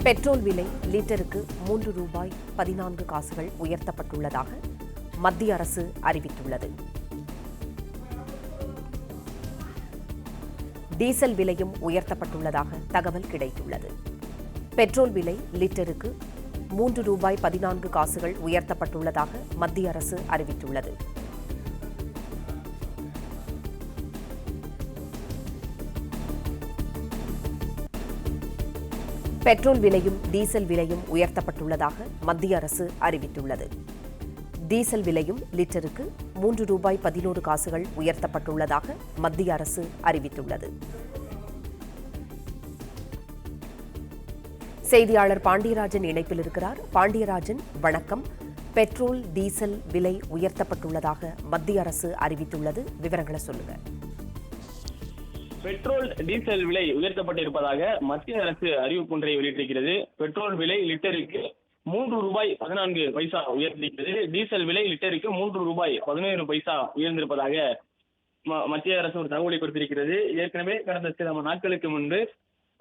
Petrol விலை லிட்டருக்கு ₹3.14 உயர்த்தப்பட்டுள்ளதாக மத்திய அரசு அறிவித்துள்ளது. டீசல் விலையும் உயர்த்தப்பட்டுள்ளதாக தகவல் கிடைத்துள்ளது. பெட்ரோல் விலை லிட்டருக்கு ₹3.14 உயர்த்தப்பட்டுள்ளதாக மத்திய அரசு அறிவித்துள்ளது. பெட்ரோல் விலையும் டீசல் விலையும் உயர்த்தப்பட்டுள்ளதாக மத்திய அரசு அறிவித்துள்ளது. டீசல் விலையும் லிட்டருக்கு ₹3.11 உயர்த்தப்பட்டுள்ளதாக மத்திய அரசு அறிவித்துள்ளது. செய்தியாளர் பாண்டியராஜன் இணைப்பில் இருக்கிறார். பாண்டியராஜன், வணக்கம். பெட்ரோல் டீசல் விலை உயர்த்தப்பட்டுள்ளதாக மத்திய அரசு அறிவித்துள்ளது, விவரங்களை சொல்லுங்க. பெட்ரோல் டீசல் விலை உயர்த்தப்பட்டிருப்பதாக மத்திய அரசு அறிவிப்பு ஒன்றை வெளியிட்டிருக்கிறது. பெட்ரோல் விலை லிட்டருக்கு ₹3.14 உயர்ந்திருக்கிறது. டீசல் விலை லிட்டருக்கு ₹3.17 உயர்ந்திருப்பதாக மத்திய அரசு ஒரு தகவலை கொடுத்திருக்கிறது. ஏற்கனவே கடந்த சில நாட்களுக்கு முன்பு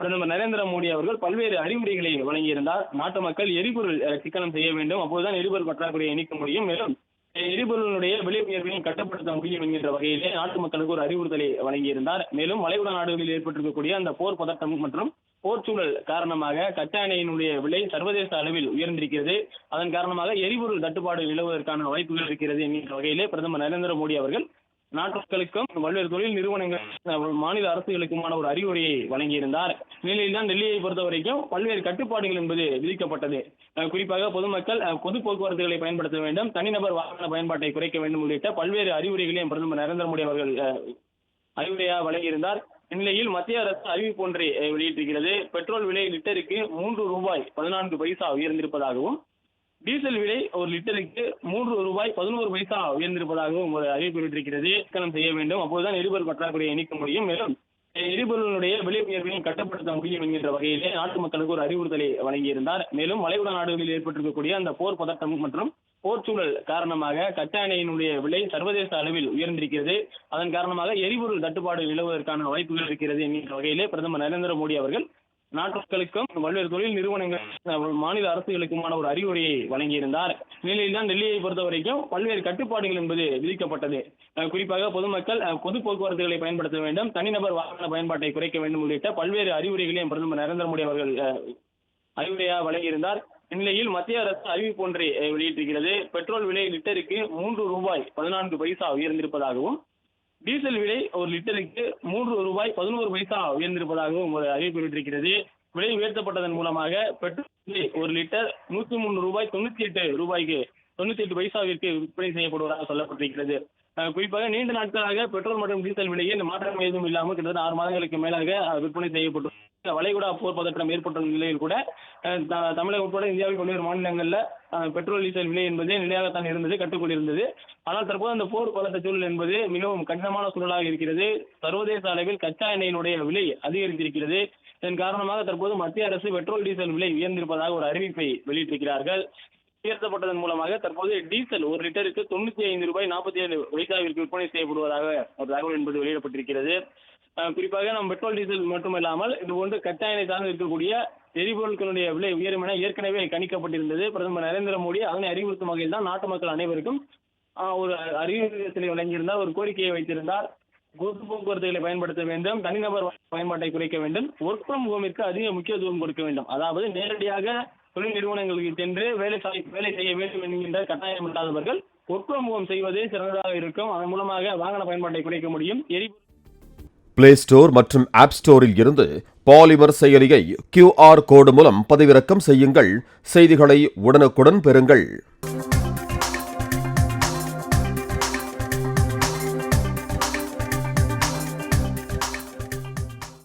பிரதமர் நரேந்திர மோடி அவர்கள் பல்வேறு அறிவுரைகளை வழங்கியிருந்தார். நாட்டு மக்கள் எரிபொருள் சிக்கனம் செய்ய வேண்டும், அப்போதுதான் எரிபொருள் பற்றாக்குறையை நீக்க முடியும், மேலும் எரிபொருளுடைய விலை உயர்வையும் கட்டுப்படுத்த முடியும் என்கின்ற வகையிலே நாட்டு மக்களுக்கு ஒரு அறிவுறுத்தலை வழங்கியிருந்தார். மேலும் வளைகுடா நாடுகளில் ஏற்பட்டிருக்கக்கூடிய அந்த போர் பதட்டம் மற்றும் போர் சூழல் காரணமாக கச்சா எண்ணெயினுடைய விலை சர்வதேச அளவில் உயர்ந்திருக்கிறது. அதன் காரணமாக எரிபொருள் தட்டுப்பாடு நிலவுவதற்கான வாய்ப்புகள் இருக்கிறது என்கின்ற வகையிலே பிரதமர் நரேந்திர மோடி அவர்கள் நாட்டு மக்களுக்கும் பல்வேறு தொழில் நிறுவனங்கள் மாநில அரசுகளுக்குமான ஒரு அறிவுரையை வழங்கியிருந்தார். நிலையில்தான் டெல்லியை பொறுத்த வரைக்கும் பல்வேறு கட்டுப்பாடுகள் என்பது விதிக்கப்பட்டது. குறிப்பாக பொதுமக்கள் பொது போக்குவரத்துகளை பயன்படுத்த வேண்டும், தனிநபர் வாகன பயன்பாட்டை குறைக்க வேண்டும் உள்ளிட்ட பல்வேறு அறிவுரைகளையும் பிரதமர் நரேந்திர மோடி அவர்கள் அறிவுரையாக வழங்கியிருந்தார். இந்நிலையில் மத்திய அரசு அறிவிப்பு ஒன்றை வெளியிட்டிருக்கிறது. பெட்ரோல் விலை லிட்டருக்கு ₹3.14 உயர்ந்திருப்பதாகவும் டீசல் விலை ஒரு லிட்டருக்கு ₹3.11 உயர்ந்திருப்பதாகவும் ஒரு அறிவிப்பு வெளியிட்டிருக்கிறது. சிக்கனம் செய்ய வேண்டும், அப்போதுதான் எரிபொருள் பற்றாக்குறையை நீக்க முடியும், மேலும் எரிபொருளுடைய விலை உயர்வையும் கட்டுப்படுத்த முடியும் என்கின்ற வகையிலே நாட்டு மக்களுக்கு ஒரு அறிவுறுத்தலை வழங்கியிருந்தார். மேலும் வளைகுடா நாடுகளில் ஏற்பட்டிருக்கக்கூடிய அந்த போர் பதட்டம் மற்றும் போர் சூழல் காரணமாக கச்சா எண்ணெயினுடைய விலை சர்வதேச அளவில் உயர்ந்திருக்கிறது. அதன் காரணமாக எரிபொருள் தட்டுப்பாடு நிலவுவதற்கான வாய்ப்புகள் இருக்கிறது என்கின்ற வகையிலே பிரதமர் நரேந்திர மோடி அவர்கள் நாட்டு மக்களுக்கும் பல்வேறு தொழில் நிறுவனங்கள் மாநில அரசுகளுக்குமான ஒரு அறிவுரையை வழங்கியிருந்தார். நிலையில்தான் டெல்லியை பொறுத்த வரைக்கும் பல்வேறு கட்டுப்பாடுகள் என்பது விதிக்கப்பட்டது. குறிப்பாக பொதுமக்கள் பொது போக்குவரத்துகளை பயன்படுத்த வேண்டும், தனிநபர் வாகன பயன்பாட்டை குறைக்க வேண்டும் உள்ளிட்ட பல்வேறு அறிவுரைகளையும் பிரதமர் நரேந்திர மோடி அவர்கள் அறிவுரையாக வழங்கியிருந்தார். இந்நிலையில் மத்திய அரசு அறிவிப்பு ஒன்றை வெளியிட்டிருக்கிறது. பெட்ரோல் விலை லிட்டருக்கு ₹3.14 உயர்ந்திருப்பதாகவும் டீசல் விலை ஒரு லிட்டருக்கு ₹3.11 உயர்ந்திருப்பதாகவும் ஒரு அறிவிப்பு வெளியிட்டிருக்கிறது. விலை உயர்த்தப்பட்டதன் மூலமாக பெட்ரோல் விலை ஒரு லிட்டர் ₹103.98 விற்பனை செய்யப்படுவதாக சொல்லப்பட்டிருக்கிறது. குறிப்பாக நீண்ட நாட்களாக பெட்ரோல் மற்றும் டீசல் விலையில் மாற்றம் எதுவும் இல்லாமல் கிட்டத்தட்ட 6 மாதங்களுக்கு மேலாக விற்பனை செய்யப்பட்டு வளைகுடா போர் பதற்றம் ஏற்பட்டுள்ள நிலையில் கூட தமிழகம் உட்பட இந்தியாவில் பல்வேறு மாநிலங்களில் பெட்ரோல் டீசல் விலை என்பது நிலையாகத்தான் இருந்தது, கட்டுக்குள் இருந்தது. ஆனால் தற்போது அந்த போர் பதட்ட சூழல் என்பது மிகவும் கடினமான சூழலாக இருக்கிறது. சர்வதேச அளவில் கச்சா எண்ணெயினுடைய விலை அதிகரித்திருக்கிறது. இதன் காரணமாக தற்போது மத்திய அரசு பெட்ரோல் டீசல் விலை உயர்ந்திருப்பதாக ஒரு அறிவிப்பை வெளியிட்டிருக்கிறார்கள். உயர்த்தப்பட்டதன் மூலமாக தற்போது டீசல் ஒரு லிட்டருக்கு ₹95.47 விற்பனை செய்யப்படுவதாக ஒரு தகவல் என்பது வெளியிடப்பட்டிருக்கிறது. குறிப்பாக நம் பெட்ரோல் டீசல் மட்டுமல்லாமல் இது போன்று கச்சா எண்ணெய் சார்ந்து இருக்கக்கூடிய எரிபொருட்களுடைய விலை உயரும் என ஏற்கனவே கணிக்கப்பட்டிருந்தது. பிரதமர் நரேந்திர மோடி அதனை அறிவுறுத்தும் வகையில் தான் நாட்டு மக்கள் அனைவருக்கும் ஒரு அறிவுறுத்தலை வழங்கியிருந்தார், ஒரு கோரிக்கையை வைத்திருந்தார். பொது போக்குவரத்துகளை பயன்படுத்த வேண்டும், தனிநபர் பயன்பாட்டை குறைக்க வேண்டும், ஒர்க் ஃப்ரம் ஹோமிற்கு அதிக முக்கியத்துவம் கொடுக்க வேண்டும். அதாவது நேரடியாக தொழில் நிறுவனங்களுக்கு சென்று வேலை செய்ய வேண்டும் என்கின்ற கட்டாயம் இல்லாதவர்கள் ஒர்க் ஃப்ரம் ஹோம் செய்வதே சிறந்ததாக இருக்கும். அதன் மூலமாக வாகன பயன்பாட்டை குறைக்க முடியும். பிளே ஸ்டோர் மற்றும் ஆப் ஸ்டோரில் இருந்து பாலிமர் செயலியை QR கோடு மூலம் பதிவிறக்கம் செய்யுங்கள். செய்திகளை உடனுக்குடன் பெறுங்கள்.